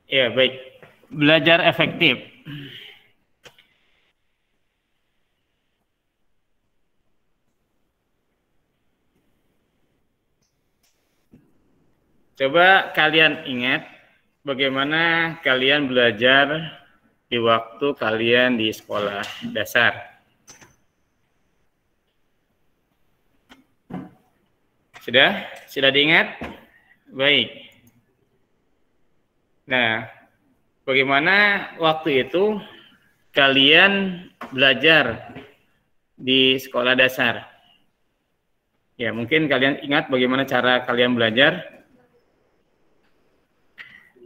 Ya, baik. Belajar efektif. Coba kalian ingat bagaimana kalian belajar di waktu kalian di sekolah dasar. Sudah? Sudah diingat? Baik. Nah, bagaimana waktu itu kalian belajar di sekolah dasar? Ya, mungkin kalian ingat bagaimana cara kalian belajar?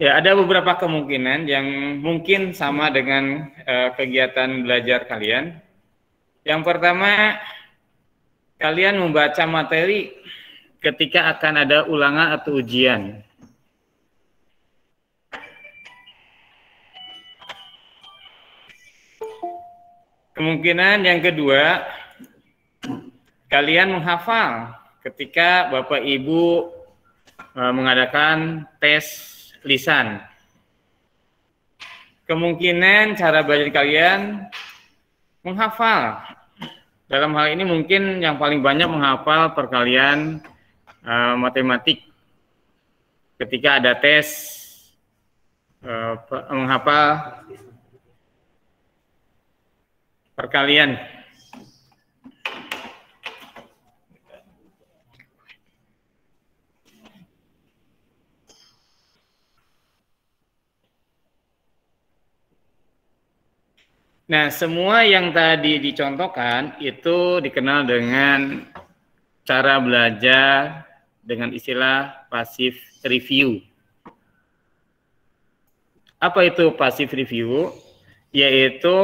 Ya, ada beberapa kemungkinan yang mungkin sama dengan kegiatan belajar kalian. Yang pertama, kalian membaca materi ketika akan ada ulangan atau ujian. Kemungkinan yang kedua, kalian menghafal ketika Bapak Ibu mengadakan tes lisan. Kemungkinan cara belajar kalian menghafal. Dalam hal ini mungkin yang paling banyak menghafal perkalian matematik. Ketika ada tes, menghafal perkalian. Nah, semua yang tadi dicontohkan itu dikenal dengan cara belajar dengan istilah passive review. Apa itu passive review? Yaitu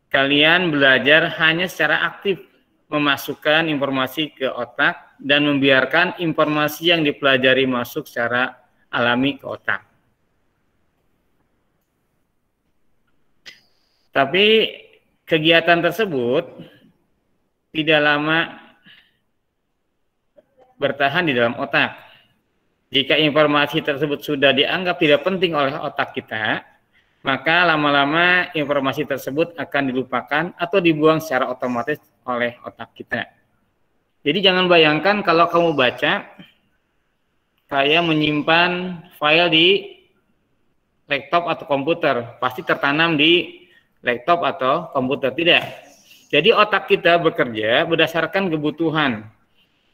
kalian belajar hanya secara aktif memasukkan informasi ke otak dan membiarkan informasi yang dipelajari masuk secara alami ke otak. Tapi kegiatan tersebut tidak lama bertahan di dalam otak. Jika informasi tersebut sudah dianggap tidak penting oleh otak kita, maka lama-lama informasi tersebut akan dilupakan atau dibuang secara otomatis oleh otak kita. Jadi jangan bayangkan kalau kamu baca, kayak menyimpan file di laptop atau komputer, pasti tertanam di laptop atau komputer. Tidak. Jadi otak kita bekerja berdasarkan kebutuhan.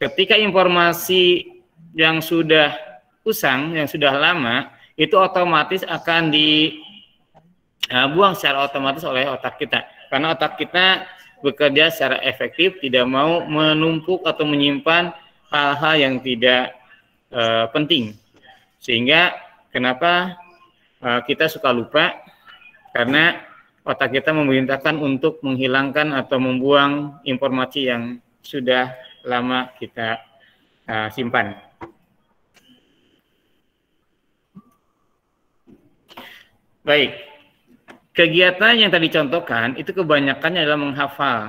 Ketika informasi yang sudah usang, yang sudah lama, itu otomatis akan dibuang secara otomatis oleh otak kita. Karena otak kita bekerja secara efektif, tidak mau menumpuk atau menyimpan hal-hal yang tidak penting. Sehingga kenapa kita suka lupa? Karena otak kita memerintahkan untuk menghilangkan atau membuang informasi yang sudah lama kita simpan. Baik, kegiatan yang tadi contohkan itu kebanyakannya adalah menghafal.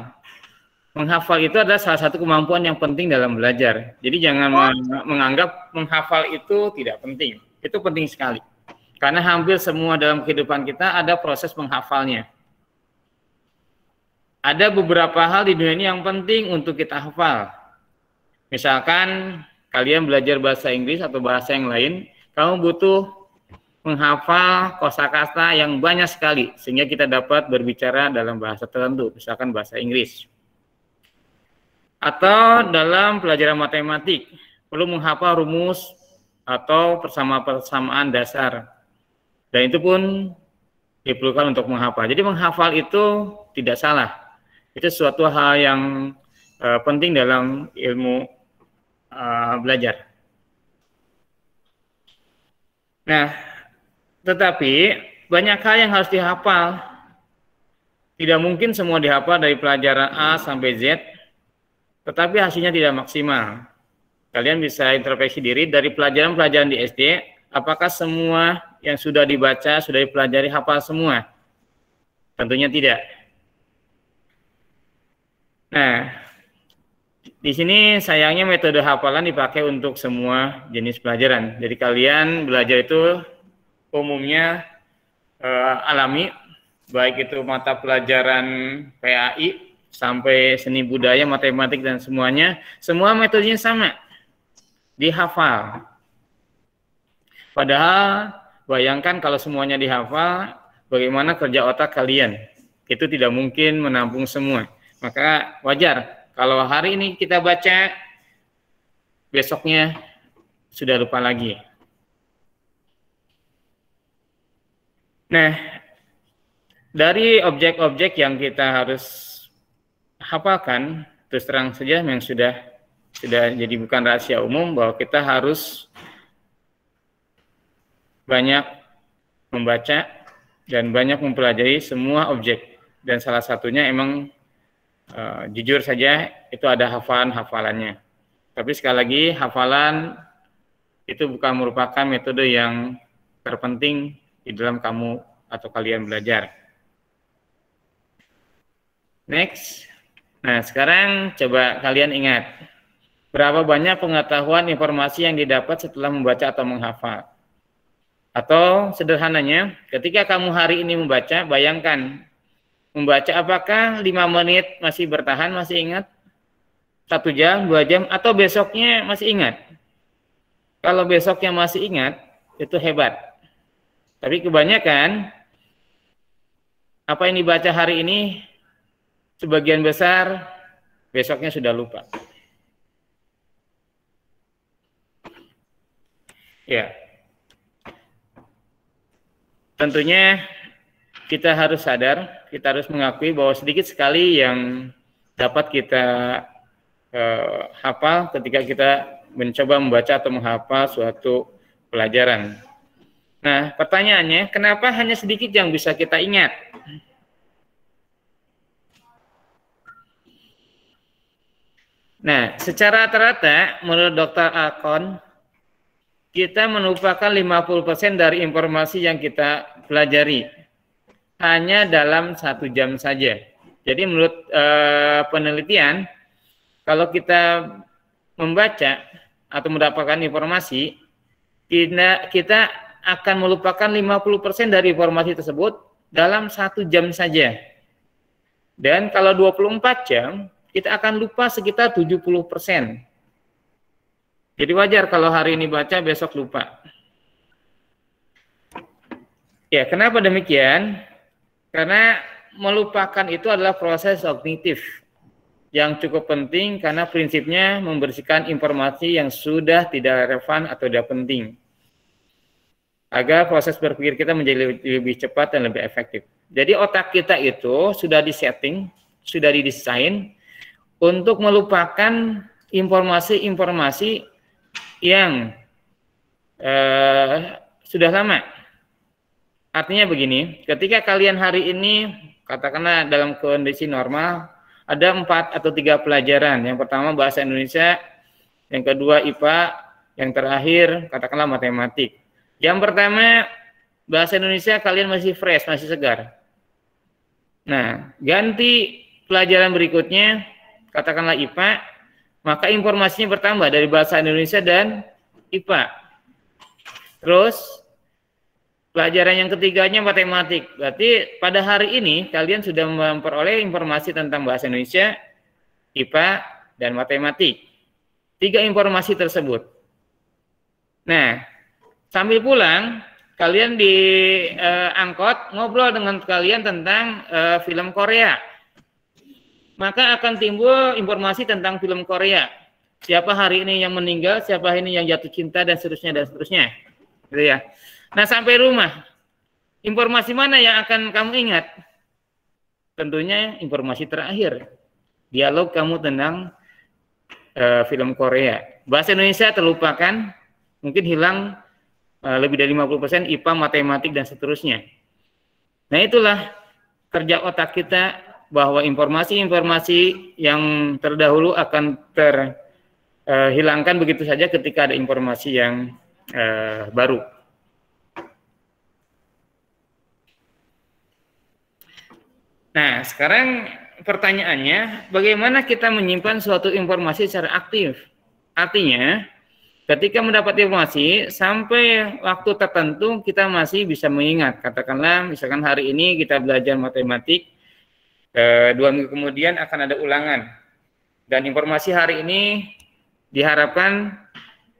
Menghafal itu adalah salah satu kemampuan yang penting dalam belajar. Jadi jangan menganggap menghafal itu tidak penting. Itu penting sekali. Karena hampir semua dalam kehidupan kita ada proses menghafalnya. Ada beberapa hal di dunia ini yang penting untuk kita hafal. Misalkan kalian belajar bahasa Inggris atau bahasa yang lain, kamu butuh menghafal kosakata yang banyak sekali sehingga kita dapat berbicara dalam bahasa tertentu, misalkan bahasa Inggris. Atau dalam pelajaran matematik, perlu menghafal rumus atau persamaan dasar. Dan itu pun diperlukan untuk menghafal. Jadi menghafal itu tidak salah. Itu suatu hal yang penting dalam ilmu belajar. Nah, tetapi banyak hal yang harus dihafal. Tidak mungkin semua dihafal dari pelajaran A sampai Z, tetapi hasilnya tidak maksimal. Kalian bisa introspeksi diri dari pelajaran-pelajaran di SD, apakah semua yang sudah dibaca, sudah dipelajari hafal semua? Tentunya tidak. Nah, di sini sayangnya metode hafalan dipakai untuk semua jenis pelajaran. Jadi kalian belajar itu umumnya alami, baik itu mata pelajaran PAI sampai seni budaya, matematik dan semuanya, semua metodenya sama, dihafal. Padahal bayangkan kalau semuanya dihafal, bagaimana kerja otak kalian? Itu tidak mungkin menampung semua. Maka wajar kalau hari ini kita baca, besoknya sudah lupa lagi. Nah, dari objek-objek yang kita harus hafalkan, terus terang saja yang sudah jadi bukan rahasia umum bahwa kita harus banyak membaca dan banyak mempelajari semua objek, dan salah satunya emang jujur saja itu ada hafalannya. Tapi sekali lagi hafalan itu bukan merupakan metode yang terpenting di dalam kamu atau kalian belajar. Next. Nah, sekarang coba kalian ingat berapa banyak pengetahuan informasi yang didapat setelah membaca atau menghafal. Atau sederhananya, ketika kamu hari ini membaca, bayangkan membaca apakah 5 menit masih bertahan, masih ingat? 1 jam, 2 jam, atau besoknya masih ingat? Kalau besoknya masih ingat, itu hebat. Tapi kebanyakan, apa yang dibaca hari ini, sebagian besar besoknya sudah lupa. Ya. Tentunya kita harus sadar, kita harus mengakui bahwa sedikit sekali yang dapat kita hafal ketika kita mencoba membaca atau menghafal suatu pelajaran. Nah, pertanyaannya, kenapa hanya sedikit yang bisa kita ingat? Nah, secara rata-rata, menurut Dr. Alcon, kita melupakan 50% dari informasi yang kita pelajari hanya dalam 1 jam saja. Jadi menurut penelitian, kalau kita membaca atau mendapatkan informasi, kita akan melupakan 50% dari informasi tersebut dalam 1 jam saja. Dan kalau 24 jam, kita akan lupa sekitar 70%. Jadi wajar kalau hari ini baca, besok lupa. Ya, kenapa demikian? Karena melupakan itu adalah proses kognitif yang cukup penting karena prinsipnya membersihkan informasi yang sudah tidak relevan atau tidak penting. Agar proses berpikir kita menjadi lebih cepat dan lebih efektif. Jadi otak kita itu sudah disetting, sudah didesain untuk melupakan informasi-informasi yang sudah lama. Artinya begini, ketika kalian hari ini, katakanlah dalam kondisi normal, ada 4 atau 3 pelajaran. Yang pertama bahasa Indonesia, yang kedua IPA, yang terakhir katakanlah matematik. Yang pertama bahasa Indonesia kalian masih fresh, masih segar. Nah, ganti pelajaran berikutnya, katakanlah IPA, maka informasinya bertambah dari bahasa Indonesia dan IPA. Terus pelajaran yang ketiganya matematik. Berarti pada hari ini kalian sudah memperoleh informasi tentang bahasa Indonesia, IPA, dan matematik. 3 informasi tersebut. Nah, sambil pulang, kalian di angkot ngobrol dengan kalian tentang film Korea. Maka akan timbul informasi tentang film Korea. Siapa hari ini yang meninggal, siapa ini yang jatuh cinta, dan seterusnya, dan seterusnya. Gitu ya. Nah, sampai rumah, informasi mana yang akan kamu ingat? Tentunya informasi terakhir. Dialog kamu tentang film Korea. Bahasa Indonesia terlupakan, mungkin hilang lebih dari 50%, IPA, matematik, dan seterusnya. Nah, itulah kerja otak kita, bahwa informasi-informasi yang terdahulu akan terhilangkan begitu saja ketika ada informasi yang baru. Nah, sekarang pertanyaannya, bagaimana kita menyimpan suatu informasi secara aktif? Artinya, Ketika mendapat informasi, sampai waktu tertentu kita masih bisa mengingat. Katakanlah, misalkan hari ini kita belajar matematik, 2 minggu kemudian akan ada ulangan. Dan informasi hari ini diharapkan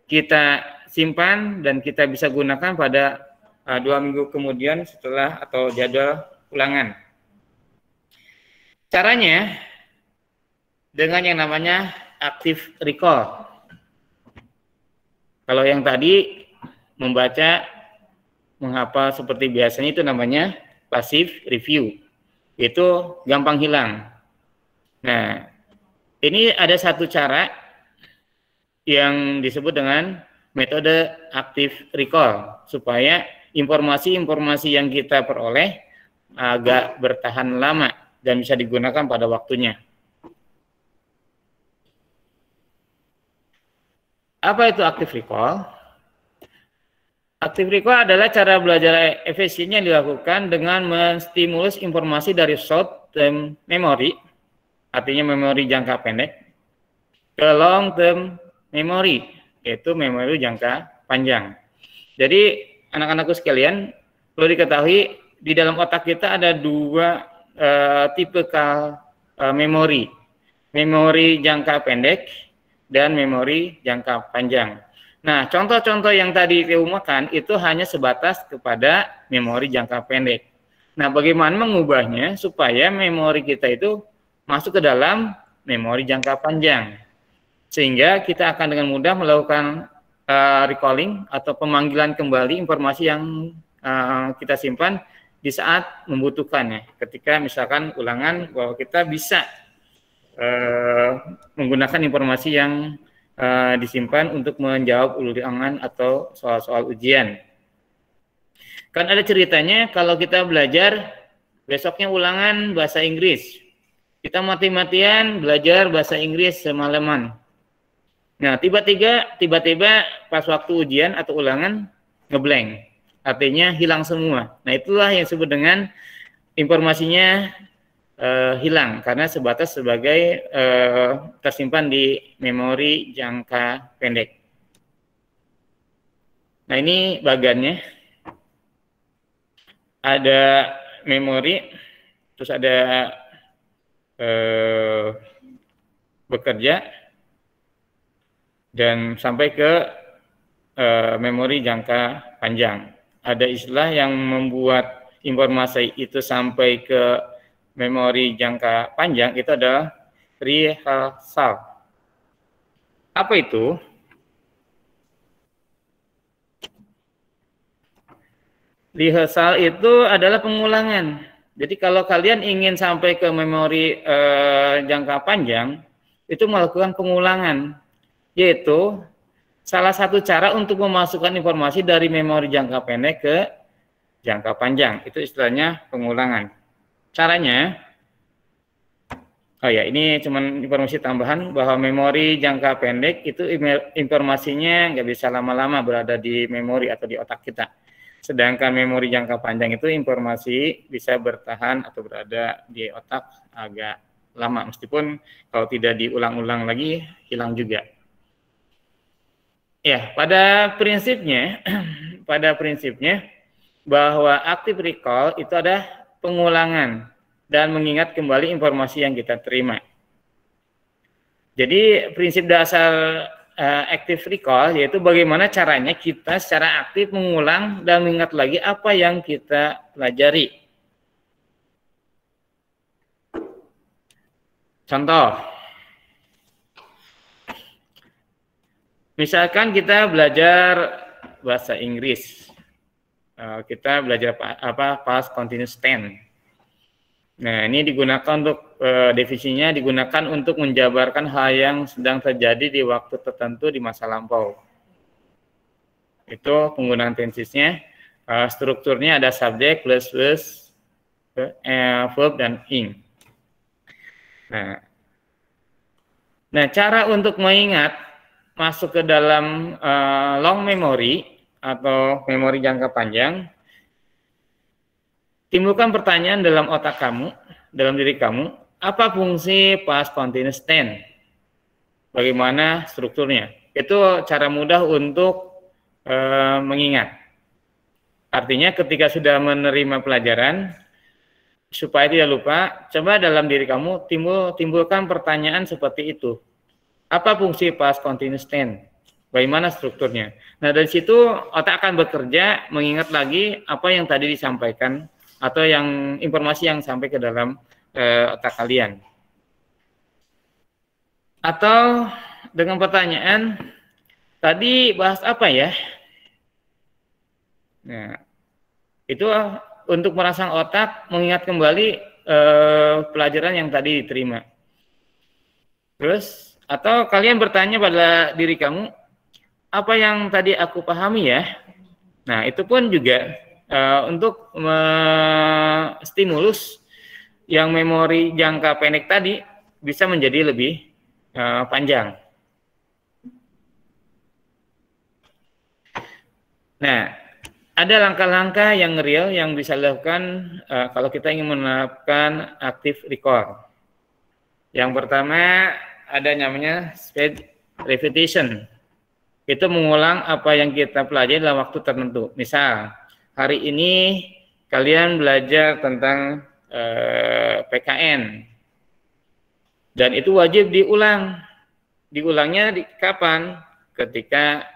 kita simpan dan kita bisa gunakan pada 2 minggu kemudian setelah atau jadwal ulangan. Caranya dengan yang namanya active recall. Kalau yang tadi membaca, menghafal seperti biasanya itu namanya passive review. Itu gampang hilang. Nah, ini ada satu cara yang disebut dengan metode active recall supaya informasi-informasi yang kita peroleh agak bertahan lama dan bisa digunakan pada waktunya. Apa itu active recall? Active recall adalah cara belajar efisien yang dilakukan dengan menstimulus informasi dari short term memory, artinya memori jangka pendek, ke long term memory, yaitu memori jangka panjang. Jadi anak-anakku sekalian, perlu diketahui di dalam otak kita ada 2 tipe memori. Memori jangka pendek dan memori jangka panjang. Nah, contoh-contoh yang tadi diumumkan itu hanya sebatas kepada memori jangka pendek. Nah, bagaimana mengubahnya supaya memori kita itu masuk ke dalam memori jangka panjang, sehingga kita akan dengan mudah melakukan recalling atau pemanggilan kembali informasi yang kita simpan di saat membutuhkannya. Ketika misalkan ulangan, bahwa kita bisa menggunakan informasi yang disimpan untuk menjawab ulangan atau soal-soal ujian. Kan ada ceritanya kalau kita belajar besoknya ulangan bahasa Inggris, kita mati-matian belajar bahasa Inggris semalaman. Nah, tiba-tiba pas waktu ujian atau ulangan ngeblank, artinya hilang semua. Nah, itulah yang disebut dengan informasinya hilang karena sebatas sebagai tersimpan di memori jangka pendek. Nah, ini bagannya. Ada memori, terus ada bekerja, dan sampai ke memori jangka panjang. Ada istilah yang membuat informasi itu sampai ke memori jangka panjang, itu adalah rehearsal. Apa itu? Rehearsal itu adalah pengulangan. Jadi kalau kalian ingin sampai ke memori jangka panjang, itu melakukan pengulangan, yaitu salah satu cara untuk memasukkan informasi dari memori jangka pendek ke jangka panjang. Itu istilahnya pengulangan. Caranya, ini cuma informasi tambahan bahwa memori jangka pendek itu informasinya nggak bisa lama-lama berada di memori atau di otak kita. Sedangkan memori jangka panjang itu informasi bisa bertahan atau berada di otak agak lama, meskipun kalau tidak diulang-ulang lagi hilang juga. Ya, pada prinsipnya bahwa active recall itu ada pengulangan dan mengingat kembali informasi yang kita terima. Jadi prinsip dasar active recall yaitu bagaimana caranya kita secara aktif mengulang dan mengingat lagi apa yang kita pelajari. Contoh, misalkan kita belajar bahasa Inggris. Kita belajar past continuous tense. Nah, ini digunakan untuk definisinya digunakan untuk menjabarkan hal yang sedang terjadi di waktu tertentu di masa lampau. Itu penggunaan tensesnya. Strukturnya ada subjek plus verb dan ing. Nah, cara untuk mengingat masuk ke dalam long memory atau memori jangka panjang, timbulkan pertanyaan dalam otak kamu, dalam diri kamu, apa fungsi past continuous tense? Bagaimana strukturnya? Itu cara mudah untuk mengingat. Artinya ketika sudah menerima pelajaran, supaya tidak lupa, coba dalam diri kamu timbulkan pertanyaan seperti itu. Apa fungsi past continuous tense? Bagaimana strukturnya? Nah, dari situ otak akan bekerja mengingat lagi apa yang tadi disampaikan atau yang informasi yang sampai ke dalam otak kalian. Atau dengan pertanyaan, tadi bahas apa ya? Nah, itu untuk merangsang otak mengingat kembali pelajaran yang tadi diterima. Terus, atau kalian bertanya pada diri kamu, apa yang tadi aku pahami ya? Nah, itu pun juga untuk stimulus yang memori jangka pendek tadi bisa menjadi lebih panjang. Nah, ada langkah-langkah yang real yang bisa dilakukan kalau kita ingin menerapkan active recall. Yang pertama ada namanya speed repetition. Itu mengulang apa yang kita pelajari dalam waktu tertentu. Misal, hari ini kalian belajar tentang PKN. Dan itu wajib diulang. Diulangnya kapan? Ketika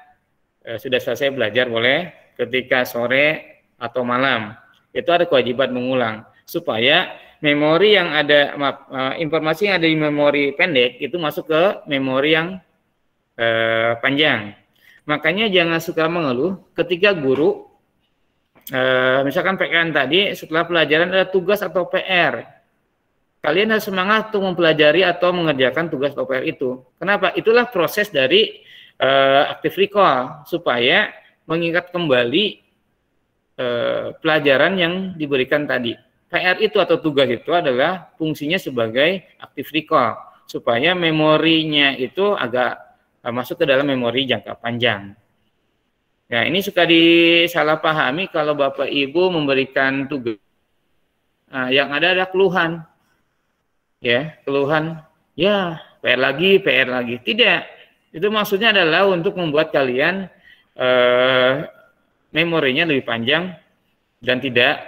sudah selesai belajar boleh, ketika sore atau malam. Itu ada kewajiban mengulang. Supaya memori yang ada, informasi yang ada di memori pendek itu masuk ke memori yang panjang. Makanya jangan suka mengeluh ketika guru, misalkan PKN tadi, setelah pelajaran ada tugas atau PR. Kalian harus semangat untuk mempelajari atau mengerjakan tugas atau PR itu. Kenapa? Itulah proses dari active recall, supaya mengingat kembali pelajaran yang diberikan tadi. PR itu atau tugas itu adalah fungsinya sebagai active recall, supaya memorinya itu agak masuk ke dalam memori jangka panjang. Nah, ini suka disalahpahami kalau Bapak Ibu memberikan tugas. Nah, yang ada keluhan. Ya, keluhan. Ya, PR lagi. Tidak. Itu maksudnya adalah untuk membuat kalian memorinya lebih panjang dan tidak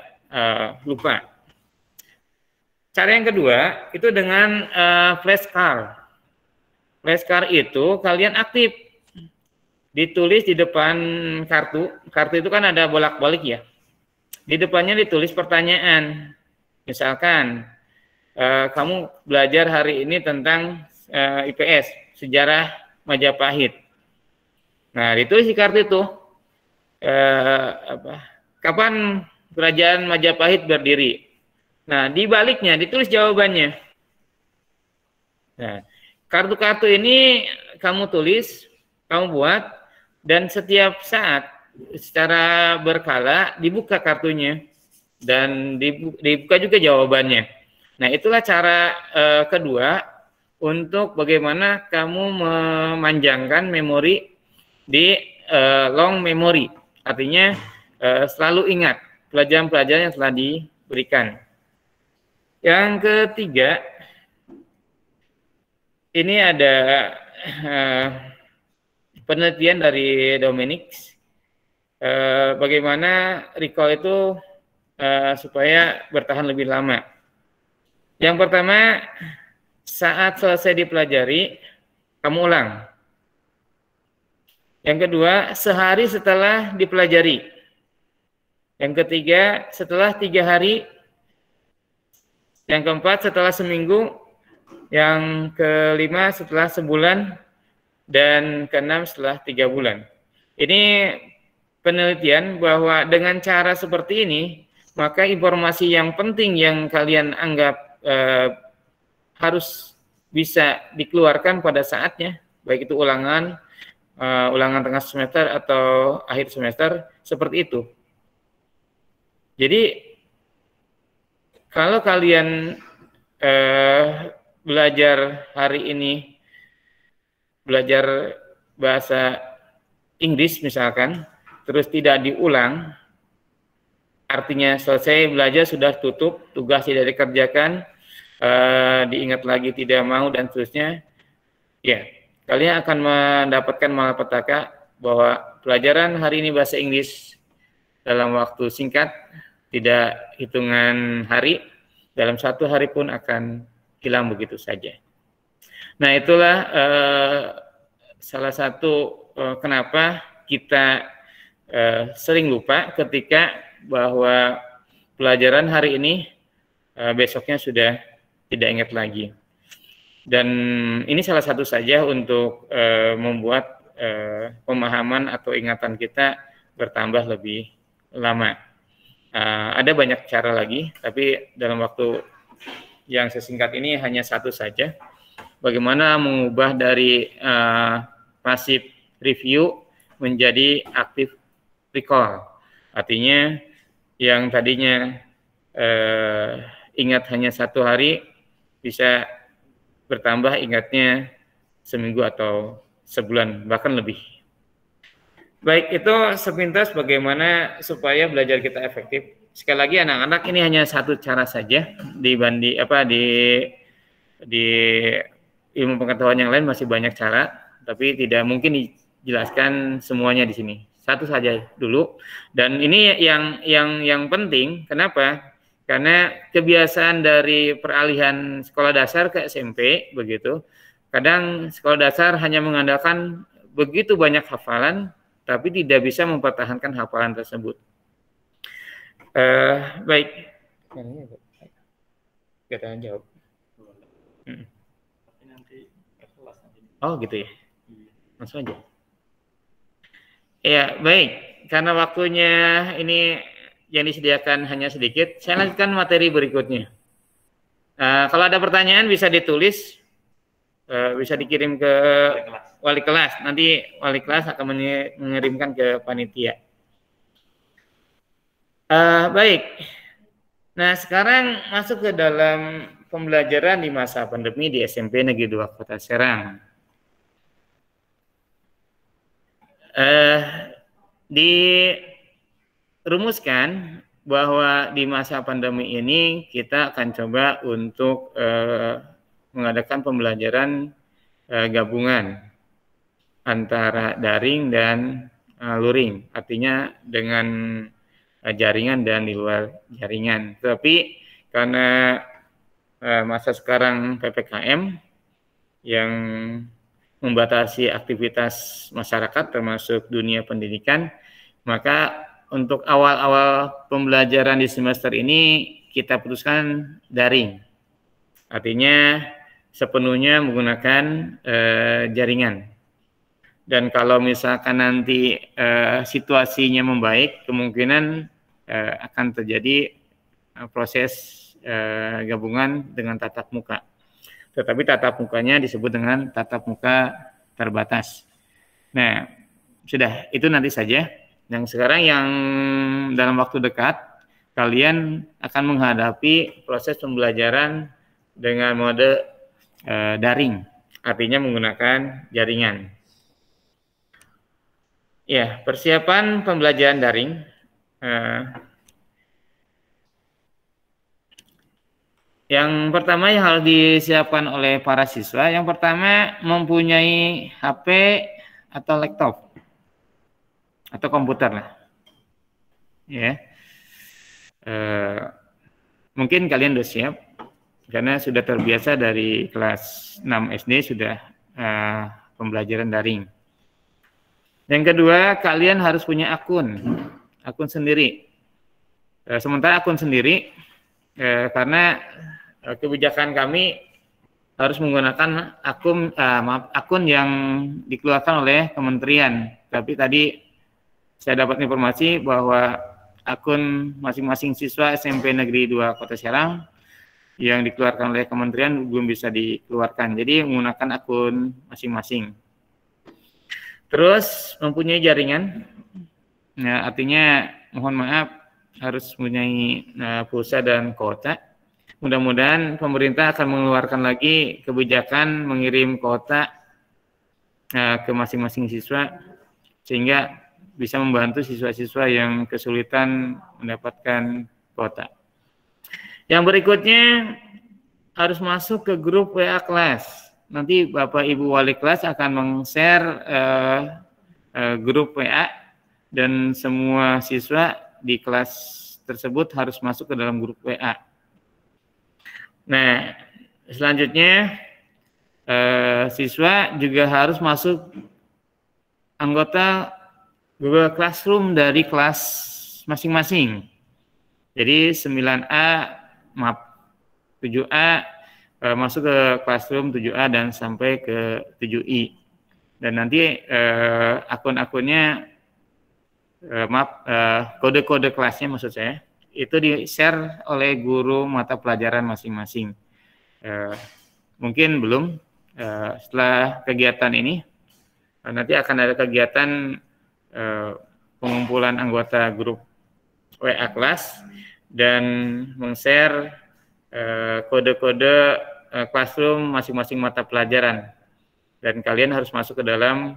lupa. Cara yang kedua, itu dengan flashcard. Flashcard itu kalian aktif, ditulis di depan kartu. Kartu itu kan ada bolak-balik ya. Di depannya ditulis pertanyaan. Misalkan kamu belajar hari ini tentang IPS, sejarah Majapahit. Nah, ditulis di kartu itu kapan kerajaan Majapahit berdiri. Nah, di baliknya ditulis jawabannya. Nah, kartu-kartu ini kamu tulis, kamu buat, dan setiap saat secara berkala dibuka kartunya dan dibuka juga jawabannya. Nah, itulah cara kedua untuk bagaimana kamu memanjangkan memori di long memory. Artinya selalu ingat pelajaran-pelajaran yang telah diberikan. Yang ketiga, ini ada penelitian dari Dominic, bagaimana recall itu supaya bertahan lebih lama. Yang pertama, saat selesai dipelajari, kamu ulang. Yang kedua, sehari setelah dipelajari. Yang ketiga, setelah 3 hari. Yang keempat, setelah seminggu. Yang kelima, setelah sebulan. Dan keenam, setelah 3 bulan. Ini penelitian bahwa dengan cara seperti ini, maka informasi yang penting yang kalian anggap harus bisa dikeluarkan pada saatnya, baik itu ulangan tengah semester atau akhir semester, seperti itu. Jadi kalau kalian belajar hari ini, belajar bahasa Inggris misalkan, terus tidak diulang, artinya selesai belajar sudah tutup, tugas tidak dikerjakan, diingat lagi tidak mau dan seterusnya, ya kalian akan mendapatkan malapetaka bahwa pelajaran hari ini bahasa Inggris dalam waktu singkat, tidak hitungan hari, dalam 1 hari pun akan hilang begitu saja. Nah, itulah salah satu kenapa kita sering lupa ketika bahwa pelajaran hari ini besoknya sudah tidak ingat lagi. Dan ini salah satu saja untuk membuat pemahaman atau ingatan kita bertambah lebih lama. Ada banyak cara lagi, tapi dalam waktu yang sesingkat ini hanya satu saja. Bagaimana mengubah dari passive review menjadi active recall. Artinya yang tadinya ingat hanya 1 hari bisa bertambah ingatnya seminggu atau sebulan, bahkan lebih. Baik, itu sepintas bagaimana supaya belajar kita efektif. Sekali lagi anak-anak, ini hanya satu cara saja dibanding di ilmu pengetahuan yang lain masih banyak cara, tapi tidak mungkin dijelaskan semuanya di sini. Satu saja dulu. Dan ini yang penting. Kenapa? Karena kebiasaan dari peralihan sekolah dasar ke SMP begitu. Kadang sekolah dasar hanya mengandalkan begitu banyak hafalan, tapi tidak bisa mempertahankan hafalan tersebut. Baik. Kita jawab. Oh gitu ya. Langsung aja. Ya, baik. Karena waktunya ini yang disediakan hanya sedikit, saya lanjutkan materi berikutnya. Kalau ada pertanyaan bisa ditulis, bisa dikirim ke wali kelas. Nanti wali kelas akan mengirimkan ke panitia. Baik. Nah, sekarang masuk ke dalam pembelajaran di masa pandemi di SMP Negeri 2 Kota Serang. Dirumuskan bahwa di masa pandemi ini kita akan coba untuk mengadakan pembelajaran gabungan antara daring dan luring, artinya dengan jaringan dan di luar jaringan. Tapi karena masa sekarang PPKM yang membatasi aktivitas masyarakat termasuk dunia pendidikan, maka untuk awal-awal pembelajaran di semester ini kita putuskan daring. Artinya sepenuhnya menggunakan jaringan. Dan kalau misalkan nanti situasinya membaik, kemungkinan akan terjadi proses gabungan dengan tatap muka. Tetapi tatap mukanya disebut dengan tatap muka terbatas. Nah, sudah, itu nanti saja. Yang sekarang yang dalam waktu dekat, kalian akan menghadapi proses pembelajaran dengan mode daring, artinya menggunakan jaringan. Ya, persiapan pembelajaran daring. Yang pertama yang harus disiapkan oleh para siswa, yang pertama mempunyai HP atau laptop atau komputer lah, ya. Mungkin kalian sudah siap karena sudah terbiasa dari kelas 6 SD sudah pembelajaran daring. Yang kedua, kalian harus punya akun sendiri. Sementara akun sendiri karena kebijakan kami harus menggunakan akun yang dikeluarkan oleh kementerian. Tapi tadi saya dapat informasi bahwa akun masing-masing siswa SMP Negeri 2 Kota Serang yang dikeluarkan oleh kementerian belum bisa dikeluarkan. Jadi menggunakan akun masing-masing. Terus mempunyai jaringan, ya, artinya mohon maaf harus mempunyai pulsa dan kuota. Mudah-mudahan pemerintah akan mengeluarkan lagi kebijakan mengirim kuota ke masing-masing siswa sehingga bisa membantu siswa-siswa yang kesulitan mendapatkan kuota. Yang berikutnya harus masuk ke grup WA kelas. nanti Bapak Ibu wali kelas akan meng-share grup WA dan semua siswa di kelas tersebut harus masuk ke dalam grup WA. Nah, selanjutnya siswa juga harus masuk anggota Google Classroom dari kelas masing-masing. Jadi 7A masuk ke Classroom 7A dan sampai ke 7I. Dan nanti akun-akunnya, kode-kode kelasnya maksud saya, itu di-share oleh guru mata pelajaran masing-masing. Mungkin belum, setelah kegiatan ini, nanti akan ada kegiatan pengumpulan anggota grup WA kelas dan meng-share kode-kode Classroom masing-masing mata pelajaran. Dan kalian harus masuk ke dalam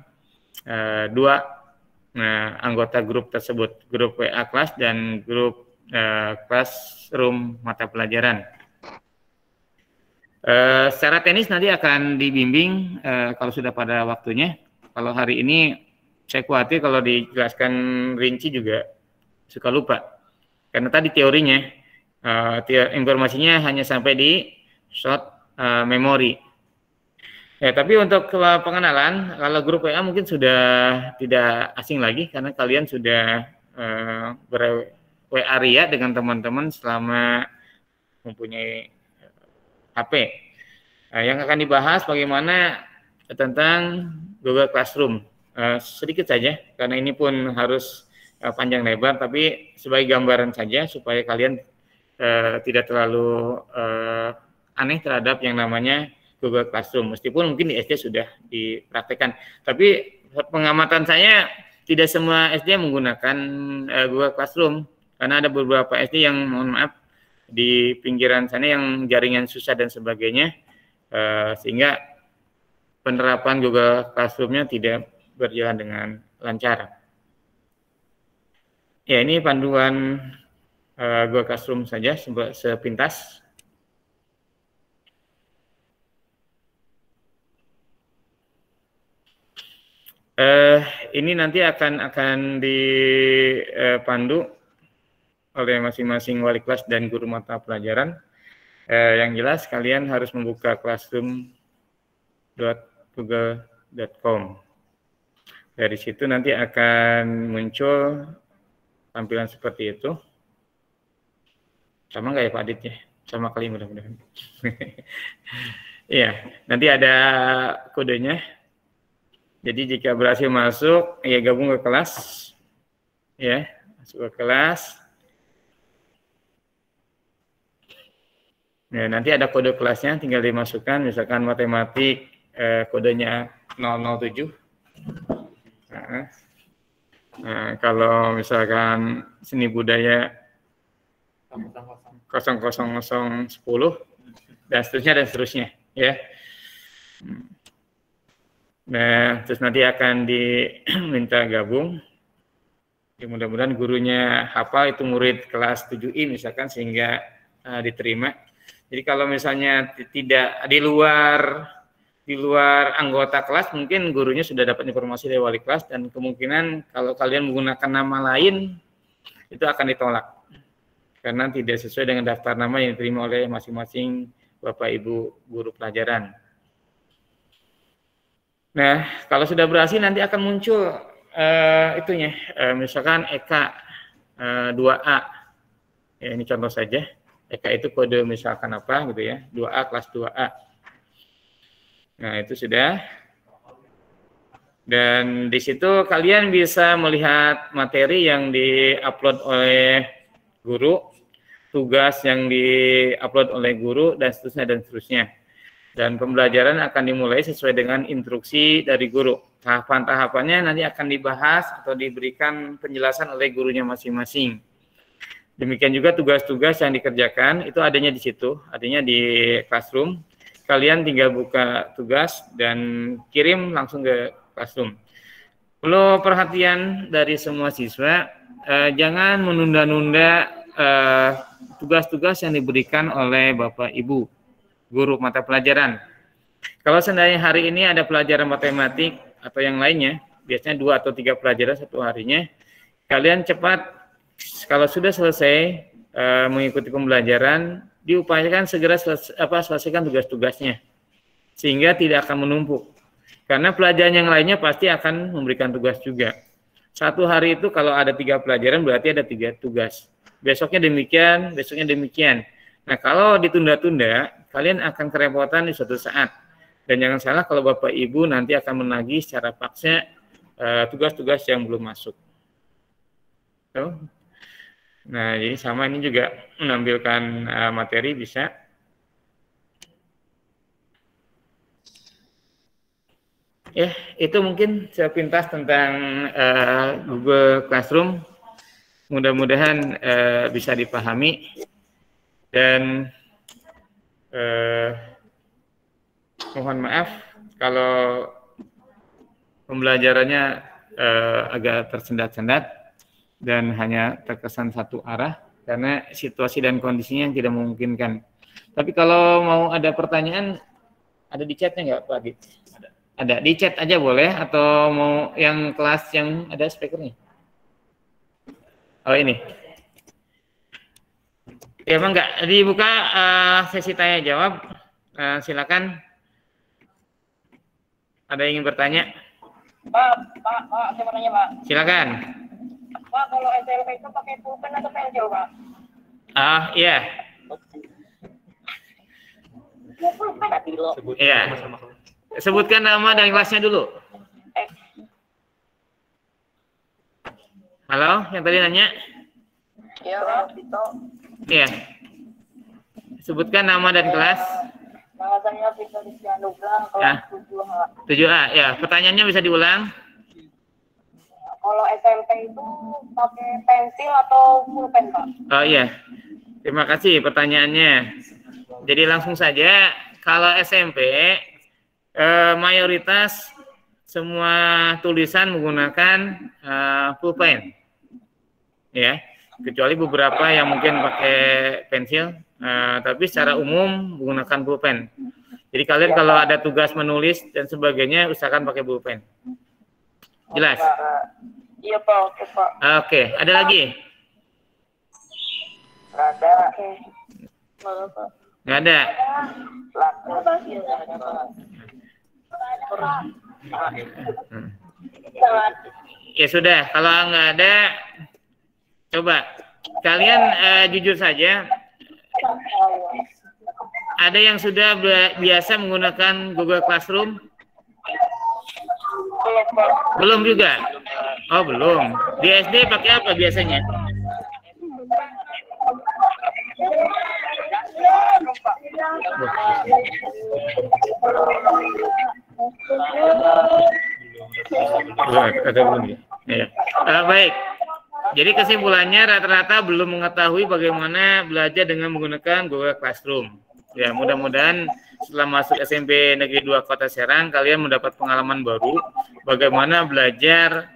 dua anggota grup tersebut, grup WA kelas dan grup Classroom mata pelajaran. Secara teknis nanti akan dibimbing kalau sudah pada waktunya. Kalau hari ini saya khawatir kalau dijelaskan rinci juga suka lupa. Karena tadi teorinya, informasinya hanya sampai di short memory. Ya, tapi untuk pengenalan, kalau grup WA mungkin sudah tidak asing lagi karena kalian sudah ber-WA ria dengan teman-teman selama mempunyai HP. Yang akan dibahas bagaimana tentang Google Classroom. Sedikit saja, karena ini pun harus panjang lebar, tapi sebagai gambaran saja supaya kalian tidak terlalu aneh terhadap yang namanya Google Classroom. Meskipun mungkin di SD sudah dipraktekkan, tapi pengamatan saya tidak semua SD menggunakan Google Classroom, karena ada beberapa SD yang mohon maaf di pinggiran sana yang jaringan susah dan sebagainya, sehingga penerapan Google Classroom-nya tidak berjalan dengan lancar. Ya, ini panduan Google Classroom saja sepintas. Ini nanti akan dipandu oleh masing-masing wali kelas dan guru mata pelajaran. Yang jelas kalian harus membuka classroom.google.com. Dari situ nanti akan muncul tampilan seperti itu. Sama nggak ya Pak Adit ya? Sama kali mudah-mudahan. Iya, nanti ada kodenya. Jadi jika berhasil masuk, ya gabung ke kelas, ya masuk ke kelas. Nah, nanti ada kode kelasnya, tinggal dimasukkan, misalkan matematik, kodenya 007. Nah, kalau misalkan seni budaya 00010 dan seterusnya, ya. Nah, terus nanti akan diminta gabung. Ya, mudah-mudahan gurunya hafal itu murid kelas 7I misalkan sehingga diterima. Jadi kalau misalnya tidak di luar anggota kelas, mungkin gurunya sudah dapat informasi dari wali kelas dan kemungkinan kalau kalian menggunakan nama lain itu akan ditolak karena tidak sesuai dengan daftar nama yang diterima oleh masing-masing Bapak Ibu guru pelajaran. Nah, kalau sudah berhasil nanti akan muncul itunya, misalkan EK 2A. Ya, ini contoh saja. EK itu kode misalkan apa gitu ya, 2A kelas 2A. Nah, itu sudah. Dan di situ kalian bisa melihat materi yang di-upload oleh guru, tugas yang di-upload oleh guru, dan seterusnya. Dan pembelajaran akan dimulai sesuai dengan instruksi dari guru. Tahapan-tahapannya nanti akan dibahas atau diberikan penjelasan oleh gurunya masing-masing. Demikian juga tugas-tugas yang dikerjakan, itu adanya di situ, adanya di Classroom. Kalian tinggal buka tugas dan kirim langsung ke Classroom. Perlu perhatian dari semua siswa, jangan menunda-nunda tugas-tugas yang diberikan oleh Bapak Ibu guru mata pelajaran. Kalau seandainya hari ini ada pelajaran matematik atau yang lainnya, biasanya 2 atau 3 pelajaran satu harinya, kalian cepat kalau sudah selesai mengikuti pembelajaran, diupayakan segera selesaikan tugas-tugasnya sehingga tidak akan menumpuk. Karena pelajaran yang lainnya pasti akan memberikan tugas juga. Satu hari itu kalau ada 3 pelajaran berarti ada 3 tugas. Besoknya demikian, besoknya demikian. Nah, kalau ditunda-tunda, kalian akan kerepotan di suatu saat. Dan jangan salah kalau Bapak Ibu nanti akan menagih secara paksa tugas-tugas yang belum masuk. Nah, jadi sama ini juga menampilkan materi bisa. Ya, itu mungkin sepintas tentang Google Classroom. Mudah-mudahan bisa dipahami dan mohon maaf kalau pembelajarannya agak tersendat-sendat dan hanya terkesan satu arah karena situasi dan kondisinya yang tidak memungkinkan. Tapi kalau mau ada pertanyaan, ada di chatnya nggak Pak Adit? Ada di chat aja boleh atau mau yang kelas yang ada speakernya? Oh ini. Ya Bang, nggak dibuka sesi tanya jawab. Silakan. Ada yang ingin bertanya? Pak, saya mau nanya Pak. Silakan. Pak, kalau SMP itu pakai pulpen atau pensil Pak? Iya. Pulpen tadi dulu. Iya. Sebutkan nama dan kelasnya dulu. Halo, yang tadi nanya? Iya, Vito. Iya. Sebutkan nama dan kelas. Nama saya Vito Rizkianugrah, kelas 7A. 7A, ya. Pertanyaannya bisa diulang? Kalau SMP itu pakai pensil atau pulpen, Pak? Oh iya. Terima kasih pertanyaannya. Jadi langsung saja, kalau SMP mayoritas semua tulisan menggunakan pulpen, ya, kecuali beberapa yang mungkin pakai pensil, tapi secara umum menggunakan pulpen. Jadi kalian kalau ada tugas menulis dan sebagainya usahakan pakai pulpen. Jelas? Iya Pak, oke Pak. Oke, ada lagi? Nggak ada. Nggak ada. Ya sudah, kalau nggak ada, coba kalian jujur saja. Ada yang sudah biasa menggunakan Google Classroom? Belum juga? Oh belum. Di SD pakai apa biasanya? Ya. Baik. Jadi kesimpulannya rata-rata belum mengetahui bagaimana belajar dengan menggunakan Google Classroom. Ya, mudah-mudahan setelah masuk SMP Negeri 2 Kota Serang kalian mendapat pengalaman baru bagaimana belajar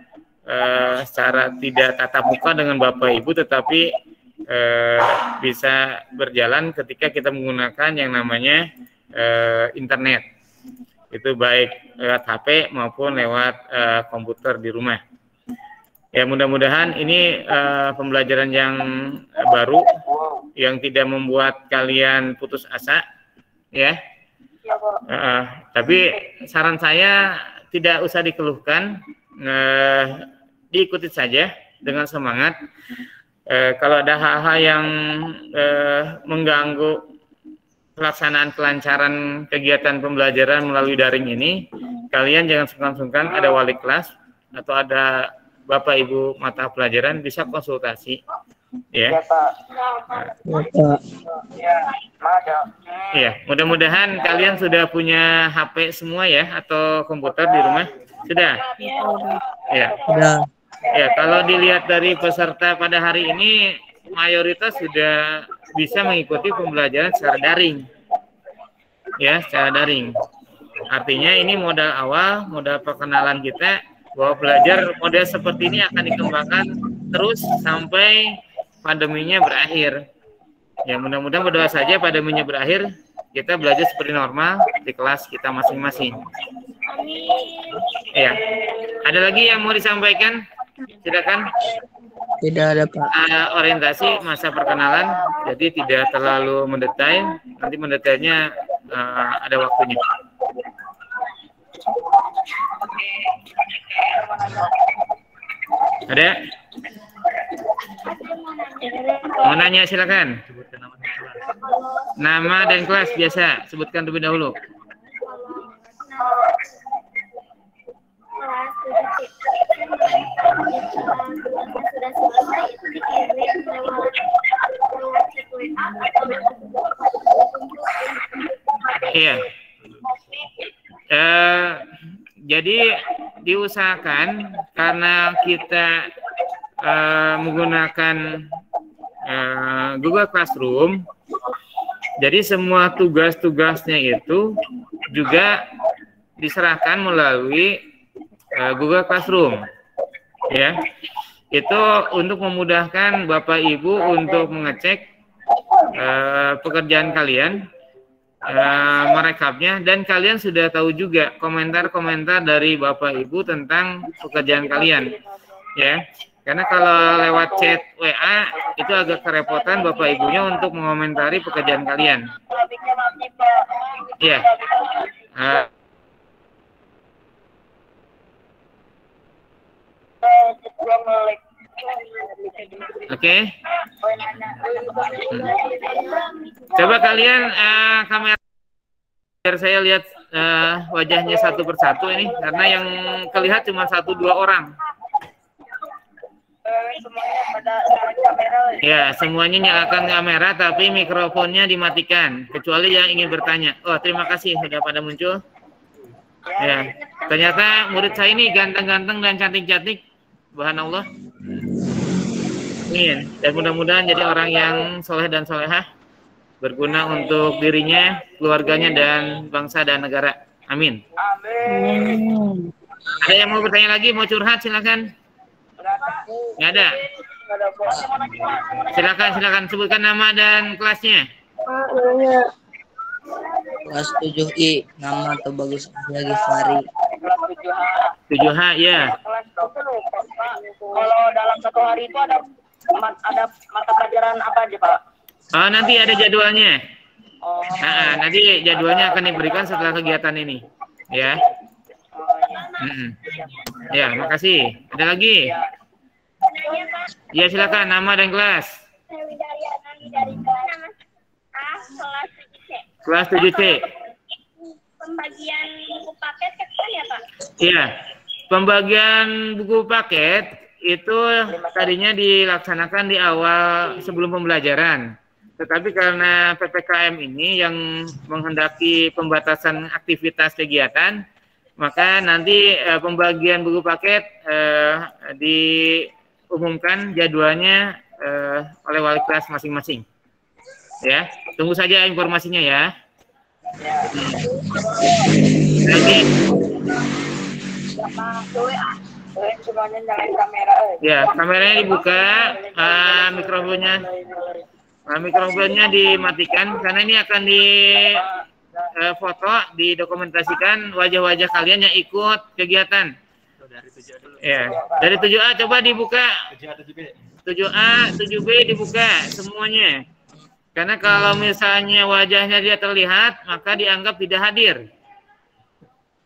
secara tidak tatap muka dengan Bapak Ibu, tetapi bisa berjalan ketika kita menggunakan yang namanya internet. Itu baik lewat HP maupun lewat komputer di rumah. Ya, mudah-mudahan ini pembelajaran yang baru yang tidak membuat kalian putus asa, ya. Tapi saran saya tidak usah dikeluhkan, diikuti saja dengan semangat. Kalau ada hal-hal yang mengganggu pelaksanaan kelancaran kegiatan pembelajaran melalui daring ini, kalian jangan sungkan-sungkan, ada wali kelas atau ada Bapak Ibu mata pelajaran bisa konsultasi, ya. Ya, mudah-mudahan kalian sudah punya HP semua ya atau komputer di rumah. Sudah? Ya. Ya, kalau dilihat dari peserta pada hari ini mayoritas sudah bisa mengikuti pembelajaran secara daring. Ya, secara daring. Artinya ini modal awal, modal perkenalan kita bahwa belajar model seperti ini akan dikembangkan terus sampai pandeminya berakhir. Ya, mudah-mudahan berdoa saja pandeminya berakhir kita belajar seperti normal di kelas kita masing-masing. Ya, ada lagi yang mau disampaikan? Silakan. Tidak ada, Pak. Orientasi masa perkenalan, jadi tidak terlalu mendetail. Nanti mendetailnya ada waktunya. Ada? Mau nanya silakan. Nama dan kelas biasa, sebutkan terlebih dahulu. Iya. Jadi diusahakan karena kita menggunakan Google Classroom, jadi semua tugas-tugasnya itu juga diserahkan melalui Google Classroom, ya. Itu untuk memudahkan Bapak Ibu untuk mengecek pekerjaan kalian, merekapnya, dan kalian sudah tahu juga komentar-komentar dari Bapak Ibu tentang pekerjaan kalian, ya. Karena kalau lewat chat WA itu agak kerepotan Bapak Ibunya untuk mengomentari pekerjaan kalian. Iya. Oke. Coba kalian kamera biar saya lihat wajahnya satu persatu ini, karena yang terlihat cuma 1-2 orang. Ya, semuanya nyalakan kamera tapi mikrofonnya dimatikan, kecuali yang ingin bertanya. Oh, terima kasih sudah pada muncul. Ya, ternyata murid saya ini ganteng-ganteng dan cantik-cantik. Subhanallah. Amin. Dan mudah-mudahan jadi orang yang soleh dan solehah, berguna untuk dirinya, keluarganya, dan bangsa dan negara. Amin. Amin. Ada yang mau bertanya lagi, mau curhat, silakan. Nggak ada. Silakan sebutkan nama dan kelasnya. Kelas 7I, nama atau bagus lagi Fari. 7H, ya. Kalau dalam satu hari itu ada mata pelajaran apa aja, Pak? Oh, nanti ada jadwalnya. Nanti jadwalnya akan diberikan setelah kegiatan ini, ya. Ya, makasih. Ada lagi? Ya, silakan nama dan kelas. Kelas 7C. Pembagian buku paket kapan ya, Pak? Iya. Pembagian buku paket itu tadinya dilaksanakan di awal sebelum pembelajaran. Tetapi karena PPKM ini yang menghendaki pembatasan aktivitas kegiatan, maka nanti pembagian buku paket diumumkan jadwalnya oleh wali kelas masing-masing. Ya, tunggu saja informasinya ya. Lagi. Ya, kameranya dibuka, mikrofonnya dimatikan karena ini akan di foto, didokumentasikan wajah-wajah kalian yang ikut kegiatan. Ya, dari 7A coba dibuka. 7A, 7B dibuka semuanya. Karena kalau misalnya wajahnya dia terlihat, maka dianggap tidak hadir.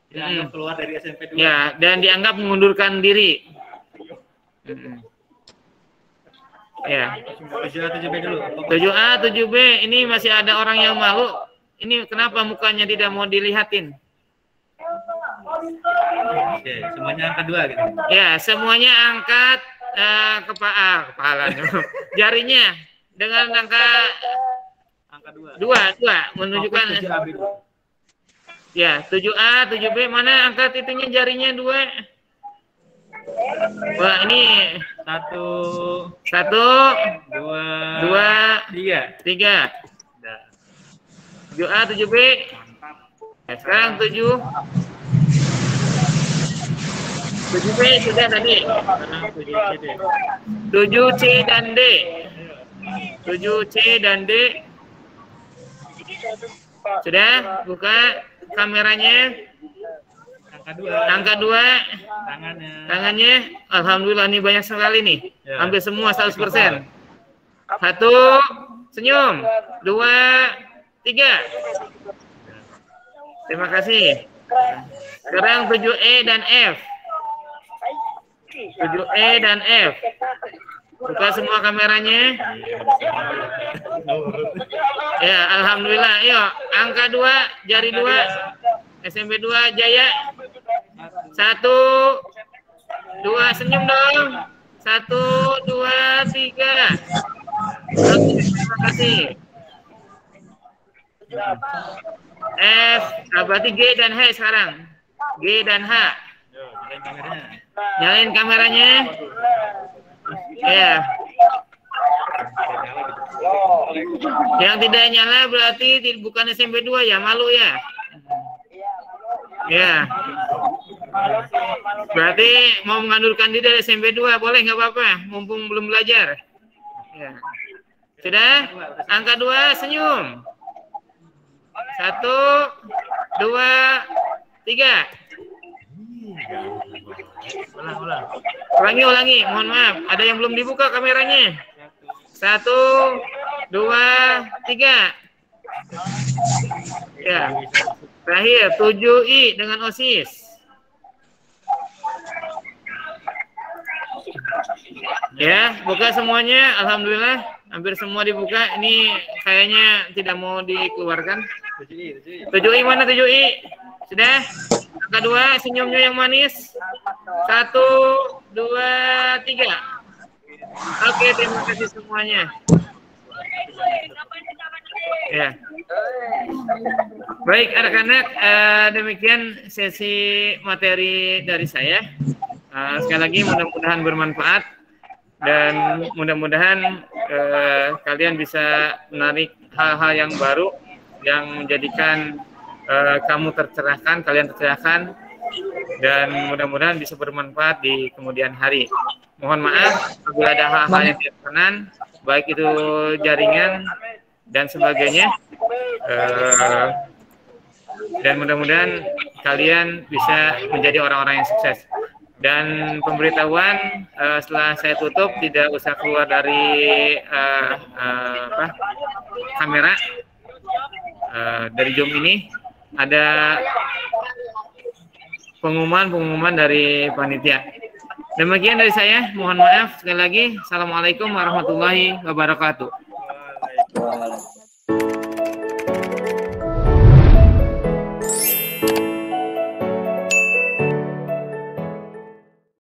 Dianggap keluar dari SMP 2. Ya, dan dianggap mengundurkan diri. Ya. 7A, 7B dulu. 7A, 7B, ini masih ada orang yang malu. Ini kenapa mukanya tidak mau dilihatin? Oke, semuanya angkat 2 gitu. Ya, semuanya angkat kepalanya. Jarinya dengan angka 2 menunjukkan. Ya, 7A, 7B, mana angkat itunya jarinya 2? Wah, ini 1, 2, 3. 7A, 7B. Ya, sekarang 7B sudah tadi. 7C dan D. 7C dan D. Sudah? Buka kameranya. Angka 2. Tangannya. Alhamdulillah ini banyak sekali nih. Hampir semua 100%. 1, senyum. 2, 3. Terima kasih. Sekarang 7E dan F. 7E dan F. Buka semua kameranya. Ya, alhamdulillah. Yuk, angka 2, jari 2. SMP 2 Jaya. 1, 2, senyum dong. 1, 2, 3. Terima kasih. F, berarti G dan H sekarang. G dan H. Nyalain kameranya. Ya. Yang tidak nyala berarti bukan SMP 2 ya, malu ya. Ya. Berarti mau mengundurkan diri dari SMP 2, boleh nggak apa-apa, mumpung belum belajar. Ya. Sudah? Angka 2, senyum. 1, 2, 3. Ulangi. Mohon maaf, ada yang belum dibuka kameranya. 1, 2, 3. Ya. Terakhir 7I dengan OSIS. Ya, buka semuanya. Alhamdulillah, hampir semua dibuka. Ini kayaknya tidak mau dikeluarkan. 7I mana 7I? Sudah? Angka 2, senyumnya yang manis. 1, 2, 3. Oke, terima kasih semuanya. Ya. Baik, anak-anak, demikian sesi materi dari saya. Sekali lagi mudah-mudahan bermanfaat dan mudah-mudahan kalian bisa menarik hal-hal yang baru yang menjadikan kamu tercerahkan, kalian tercerahkan, dan mudah-mudahan bisa bermanfaat di kemudian hari. Mohon maaf apabila ada hal-hal yang tidak berkenan, baik itu jaringan dan sebagainya, dan mudah-mudahan kalian bisa menjadi orang-orang yang sukses. Dan pemberitahuan setelah saya tutup, tidak usah keluar dari kamera. Dari Zoom ini ada pengumuman dari panitia. Demikian dari saya, mohon maaf sekali lagi. Assalamualaikum warahmatullahi wabarakatuh.